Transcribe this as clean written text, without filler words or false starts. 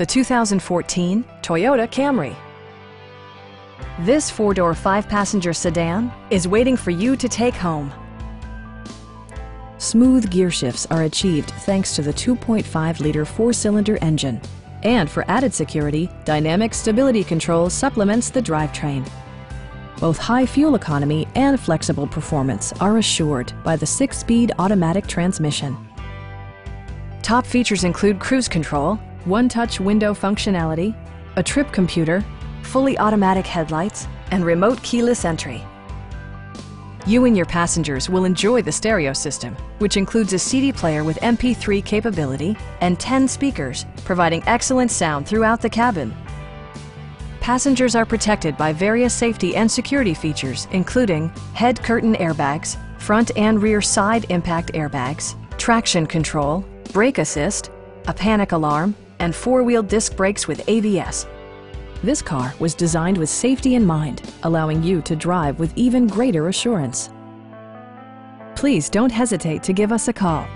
the 2014 Toyota Camry. This four-door, five-passenger sedan is waiting for you to take home. Smooth gear shifts are achieved thanks to the 2.5-liter four-cylinder engine. And for added security, dynamic stability control supplements the drivetrain. Both high fuel economy and flexible performance are assured by the 6-speed automatic transmission. Top features include cruise control, one-touch window functionality, a trip computer, fully automatic headlights, and remote keyless entry. You and your passengers will enjoy the stereo system, which includes a CD player with MP3 capability and 10 speakers, providing excellent sound throughout the cabin. Passengers are protected by various safety and security features, including head curtain airbags, front and rear side impact airbags, traction control, brake assist, a panic alarm, and four-wheel disc brakes with ABS. This car was designed with safety in mind, allowing you to drive with even greater assurance. Please don't hesitate to give us a call.